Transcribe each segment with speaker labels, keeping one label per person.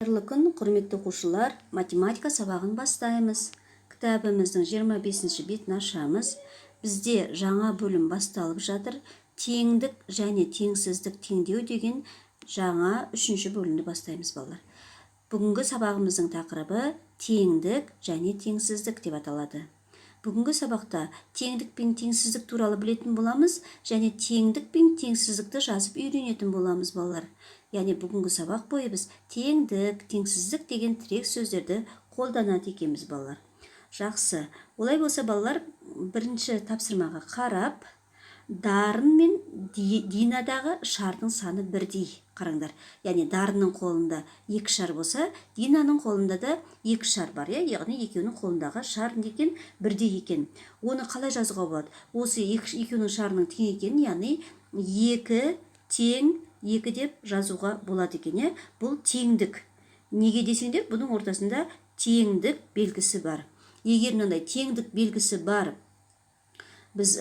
Speaker 1: Қайырлы күн, құрметті оқушылар, математика сабағын бастаймыз. Кітабымыздың 25-ші бетін ашамыз. Бізде жаңа бөлім басталып жатыр. Теңдік және теңсіздік теңдеу деген жаңа 3-ші бөлімді бастаймыз, балалар. Бүгінгі сабағымыздың тақырыбы теңдік және теңсіздік деп аталады. Бүгінгі сабақта теңдік пен теңсіздік туралы білетін боламыз, және теңдік пен теңсіздікті жазып үйренетін боламыз, балалар. Яғни бүгінгі сабақ бойы біз теңдік, теңсіздік деген тірек сөздерді қолданады екенбіз, балалар. Жақсы. Олай болса, балалар, бірінші тапсырмаға қарап, Дарын мен Динадағы шардың саны бірдей. Қараңдар. Яғни Дарынның қолында 2 шар болса, Динаның қолында да 2 шар бар. Яғни екеуінің қолындағы шар екен бірдей екен. Оны қалай жазуға болады? Осы екеуінің шарының тең екенін, яғни 2 тең 2 деп жазуға болады екен. Бұл теңдік. Неге десеңдер, бұның ортасында теңдік белгісі бар. Егер мынандай теңдік белгісі бар, біз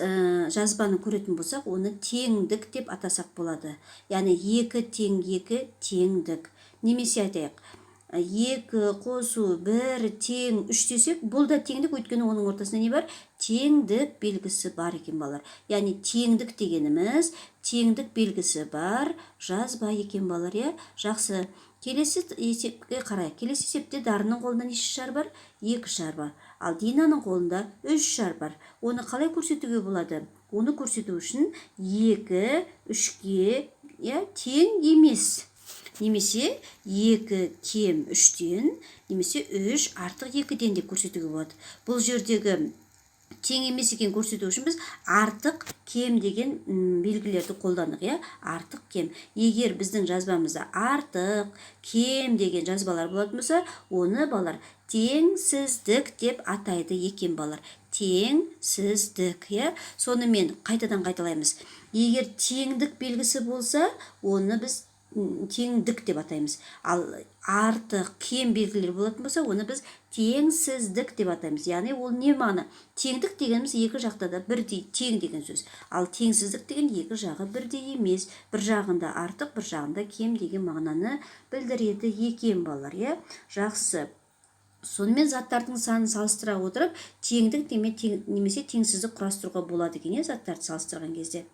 Speaker 1: жазбаны көретін болсақ, оны теңдік деп атасақ болады. Яғни 2 тең 2 теңдік. Немесе айтайық, 2 қосу 1 тең 3 десек, бұл да теңдік, өйткені оның ортасында не бар? Теңдік белгісі бар екен, балалар. Яғни теңдік дегеніміз теңдік белгісі бар жазба екен, балалар. Жақсы. Келесі есепке қарайық. Келесі есепте Дарынның қолында неше шар бар? 2 шар бар. Ал Динаның қолында 3 шар бар. Оны қалай көрсетуге болады? Оны көрсету үшін 2 3-ке тең емес. Немесе 2 кем 3-тен, немесе 3 артық 2-ден деп көрсетуге болады. Бұл жердегі тең емес екен көрсету үшін біз артық кем деген белгілерді қолдандық. Артық кем. Егер біздің жазбамызда артық кем деген жазбалар болатын болса, оны балалар теңсіздік деп атайды екен, балалар. Теңсіздік. Сонымен қайтадан қайталаймыз. Егер теңдік белгісі болса, оны біз теңдік деп атаймыз. Ал артық кем белгілер болатын болса, оны біз теңсіздік деп атаймыз. Яғни ол не мағына? Теңдік дегеніміз екі жақта да бірдей, тең деген сөз. Ал теңсіздік деген екі жағы бірдей емес. Bir жағында артық, bir жағында кем деген мағынаны білдіреді екен, балалар. Жақсы. Сонымен заттардың санын салыстыра отырып, теңдік немесе теңсіздік құрастыруға болады екен, заттарды салыстырған кезде.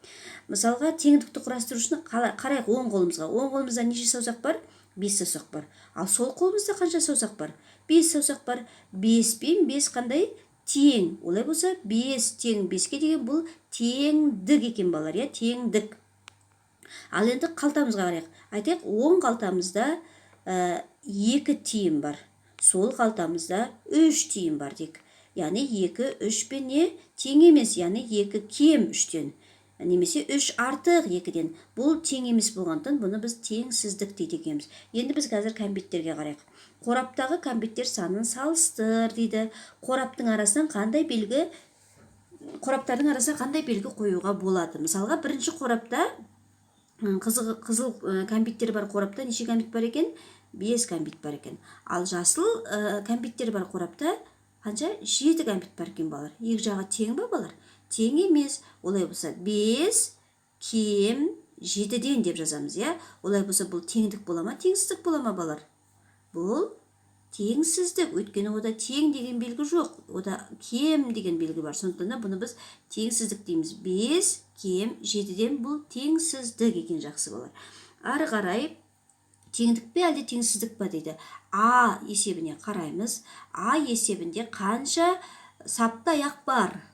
Speaker 1: Мысалға, теңдікті құрастыру үшін қарайық оң қолымызға. Оң қолымызда неше саусақ бар? 5 саусақ бар. Ал сол қолымызда қанша саусақ бар? 5 саусақ бар. 5 пен 5 қандай? Тең. Олай болса, 5 тең 5-ке деген бұл теңдік екен, балалар. Теңдік. Ал енді қалтамызға қарайық. Айтайық, оң қалтамызда 2 тиын бар. Сол қалтамызда 3 тиын бар дейік. Яғни 2, 3 пен не? Тең емес, яғни 2 кем 3-тен. Немесе 3 артық 2-ден. Бұл тең емес болғандықтан, бұны біз теңсіздік дейді екенбіз. Енді біз қазір кәмбеттерге қарайық. Қораптағы кәмбеттер санын салыстыр дейді. Қораптардың арасынан қандай белгі қоюға болады? Мысалға, бірінші қорапта қызыл кәмбеттер бар қорапта неше кәмбет бар екен? 5 кәмбет бар екен. Ал жасыл кәмбеттер бар қорапта қанша? 7 кәмбет бар екен, балалар. Екі жағы тең ба, балалар? Тең емес. Олай болса 5 кем 7-ден деп жазамыз, Олай болса бұл теңдік бола ма, теңсіздік бола ма, балалар? Бұл теңсіздік. Өйткені ода тең деген белгі жоқ. Ода кем деген белгі бар. Сондықтан бұны біз теңсіздік дейміз. 5 кем 7-ден бұл теңсіздік екен, жақсы, балалар. Ары қарай теңдік пе әлде теңсіздік па дейді. А есебіне қараймыз. А есебінде қанша сапты аяқ бар?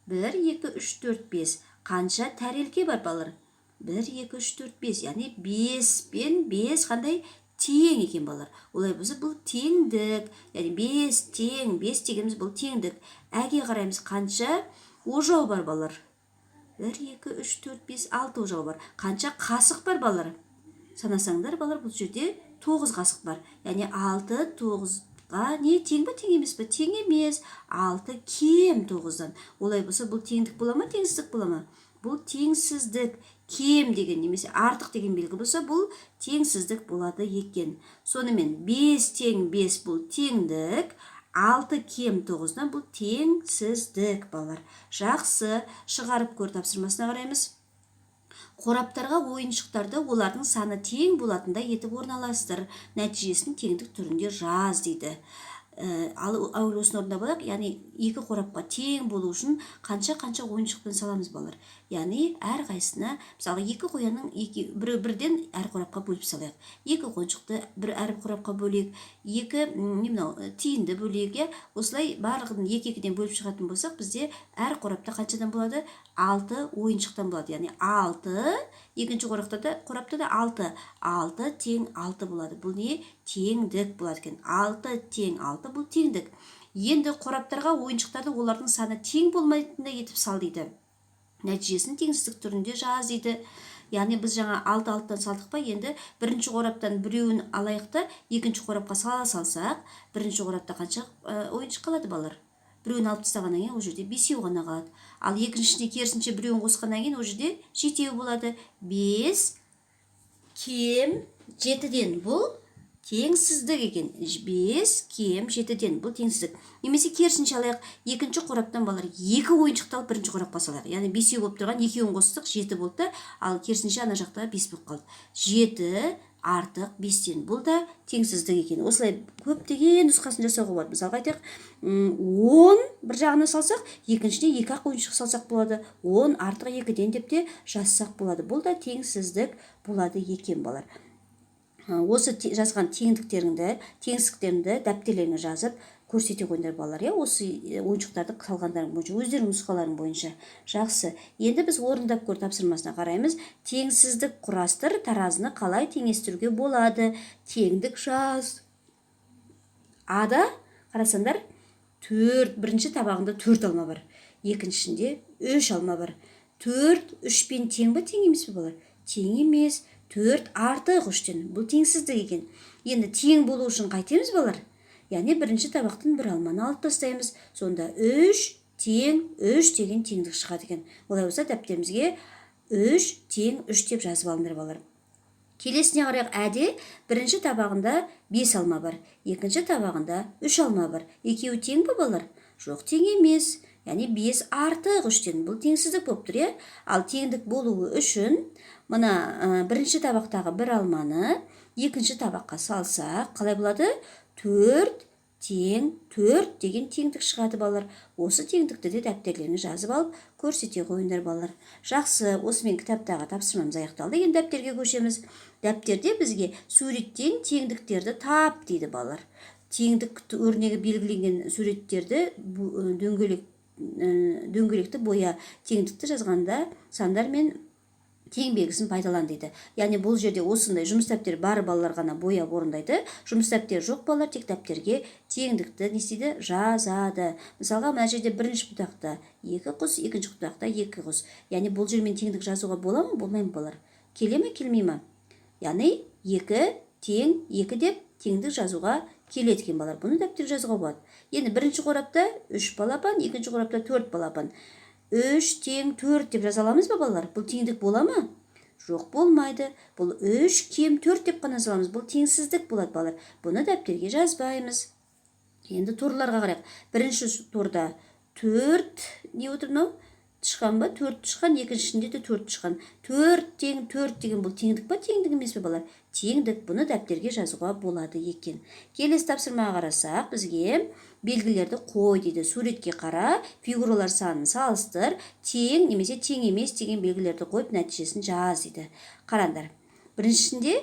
Speaker 1: 1, 2, 3, 4, 5. Қанша тәрелке бар, балалар? 1, 2, 3, 4, 5. Яғни 5 пен 5 қандай? Тең екен, балалар. Олай болса, бұл теңдік. Яғни 5 тең 5 дегеніміз бұл теңдік. Әге қараймыз, қанша ожау бар, балалар? 1, 2, 3, 4, 5, 6 ожау бар. Қанша қасық бар, балалар? Санасаңдар, балалар, бұл жерде 9 қасық бар. Яғни 6 9-ға не тең ба, тең емес па? Тең емес. 6 кем 9-дан. Олай болса, бұл теңдік бола ма, теңсіздік бола ма? Бұл теңсіздік. Кем деген немесе артық деген белгі болса, бұл теңсіздік болады екен. Сонымен 5 тең 5 бұл теңдік, 6 кем 9-дан бұл теңсіздік, балалар. Жақсы. Шығарып көр тапсырмасына қараймыз. Қораптарға ойыншықтарды олардың саны тең болатындай етіп орналастыр. Нәтижесін теңдік түрінде жаз дейді. Ал осыны орындап алайық. Яғни екі қорапқа тең болу үшін қанша ойыншықпен саламыз балалар. Яғни әр қайсысына, мысалы екі қоянның бірден әр қорапқа бөліп салайық. Екі қоншықты әр қорапқа бөлейік, екі тиынды бөлейік. Осылай барлығын екіден бөліп шығатын болсақ, бізде әр қорапта қаншадан болады? 6 ойыншықтан болады. Яғни 6, екінші қорапта да 6 тең 6 болады. Бұл не? Теңдік болады екен. 6 тең 6 бұл теңдік. Енді қораптарға ойыншықтарды олардың саны тең болмайтындай етіп сал дейді. Нәтижесін теңсіздік түрінде жаз дейді. Яғни біз жаңа 6-6-тан салдық па, енді бірінші қораптан біреуін алайық та, екінші қорапқа сала салсақ, бірінші қорапта қанша ойыншық қалады балалар? Біреуін алып тастағаннан кейін ол жерде 5 ғана қалады. Ал екіншісіне керісінше біреуін қосқаннан кейін ол жерде 7 болады. 5 кем 7-ден бұл теңсіздік екен. 5 кем 7-ден бұл теңсіздік. Немесе керісінше алайық, екінші қораптан балалар 2 ойыншықты алып бірінші қорапқа салайық. Яғни 5 болып тұрған 2-ін қостық 7 болды, ал керісінше ана жақта 5 болып қалды. 7 артық 5-тен бұл да теңсіздік екен. Осылай көптеген нұсқасын жасауға болады. Мысалға айтайық, 10 бір жағына салсақ, екіншіне 2-ақ ойыншық салсақ болады. 10 артық 2-ден деп те жазсақ болады. Бұл да теңсіздік болады екен балалар. Осы жазған теңсіздіктеріңді дәптерлеріңе жазып көрсете қойыңдар балалар. Осы ойыншықтарды салғандарың бойынша, өздерінің нұсқаларың бойынша. Жақсы. Енді біз орындап көр тапсырмасына қараймыз. Теңсіздік құрастыр, таразыны қалай теңестіруге болады? Теңдік жаз. Ада қарасаңдар, бірінші табағында 4 алма бар. Екіншісінде 3 алма бар. 4 3-пен тең ба, тең емес пе балалар? Тең емес. 4 артық 3-тен. Бұл теңсіздік екен. Енді тең болу үшін қайтеміз балалар? Яғни бірінші табақтан бір алманы алып тастаймыз. Сонда 3 тең 3 деген теңдік шығады екен. Олай болса дәптерімізге 3 тең 3 деп жазып алыңдар балалар. Келесіне қарайық. Әде бірінші табағында 5 алма бар. Екінші табағында 3 алма бар. Екеуі тең ба балалар? Жоқ, тең емес. Яғни 5 артық 3-тен. Бұл теңсіздік болып тұр. Ал теңдік болуы үшін мына бірінші табақтағы бір алманы екінші табаққа салсақ, қалай болады? 4 тең 4 деген теңдік шығады балалар. Осы теңдікті де дәптерлеріңе жазып алып көрсете қойыңдар балалар. Жақсы, осымен кітаптағы тапсырмамыз аяқталды. Енді дәптерге көшеміз. Дәптерде бізге суреттен теңдіктерді тап дейді балалар. Теңдік өрнегі белгіленген суреттерді дөңгелекті боя. Теңдікті жазғанда сандар мен тең белгісін пайдалан дейді. Яғни бұл жерде осындай жұмыс дәптері бар балалар ғана бояп орындайды. Жұмыс дәптері жоқ балалар тек дәптерге теңдікті не істейді? Жазады. Мысалға, мына жерде бірінші бұтақта 2 құс, екінші бұтақта 2 құс. Яғни бұл жермен теңдік жазуға бола ма, болмай ма балалар? Келе ме, келмей ме? Яғни 2 тең 2 деп теңдік жазуға келеді екен балалар. Бұны дәптер жазуға болады. Енді бірінші қорапта 3 балапан, екінші қорапта 4 балапан. 3 тең 4 деп жаза аламыз ба балалар? Бұл теңдік бола ма? Жоқ, болмайды. Бұл 3 кем 4 деп қана жазаламыз. Бұл теңсіздік болады балалар. Бұны дәптерге жазбаймыз. Енді торларға қарайық. Бірінші торда 4 не отыр мынау? Тышқан ба? 4 тышқан, екіншісінде де 4 тышқан. 4 тең 4 деген бұл теңдік па, теңдік емес пе балалар? Теңдік. Бұны дәптерге жазуға болады екен. Келесі тапсырмаға қарасақ, бізге белгілерді қой дейді. Суретке қара, фигуралар санын салыстыр, тең немесе тең емес деген белгілерді қойып нәтижесін жаз дейді. Қараңдар. Біріншісінде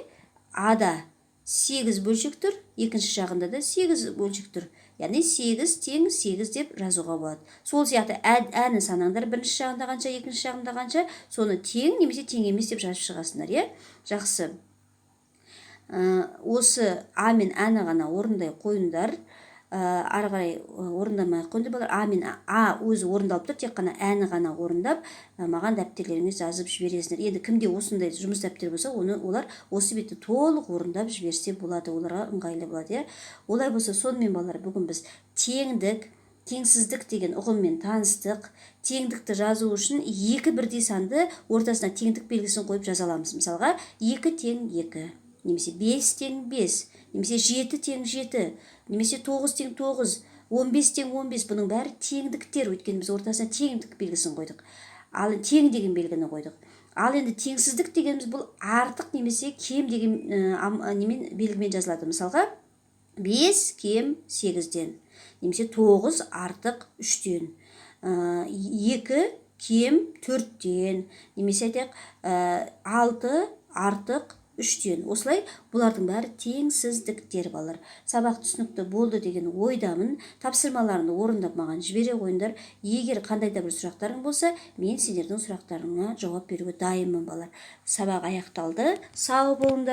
Speaker 1: ада 8 бөлшек тұр, екінші жағында да 8 бөлшек тұр. Яғни 8 тең 8 деп жазуға болады. Сол сияқты әні санаңдар, бірінші жағында қанша, екінші жағында қанша, соны тең немесе тең емес деп жазып шығасыңдар. Жақсы. Осы а мен әні ғана орындай қойыңдар. Ары қарай орындамай қойды балар. А мен а өзі орындалып тұр, тек қана әні ғана орындап маған дәптерлеріңіз жазып жібересіңдер. Енді кімде осындай жұмыс дәптері болса, олар осы бетті толық орындап жіберсе болады, оларға ыңғайлы болады. Олай болса, сонымен балар, бүгін біз теңдік, теңсіздік деген ұғыммен таныстық. Теңдікті жазу үшін екі бірдей санды ортасына теңдік белгісін қойып жаза аламыз. Мысалға, 2 тең 2, немесе 5 тең 5, немесе 7 тең 7, немесе 9 тең 9, 15 тең 15. Бұның бәрі теңдіктер, өйткені біз ортасына теңдік белгісін қойдық. Ал тең деген белгіні қойдық. Ал енді теңсіздік дегеніміз бұл артық немесе кем деген немен белгімен жазылады. Мысалға 5 кем 8-ден немесе 9 артық 3-ден, 2 кем 4-ден немесе айтайық 6 артық 3-ден. Осылай бұлардың бәрі теңсіздіктер балалар. Сабақ түсінікті болды деген ойдамын. Тапсырмаларыңды орындап маған жібере қойыңдар. Егер қандай да бір сұрақтарың болса, мен сендердің сұрақтарыңа жауап беруге дайынмын балалар. Сабақ аяқталды. Сау болыңдар.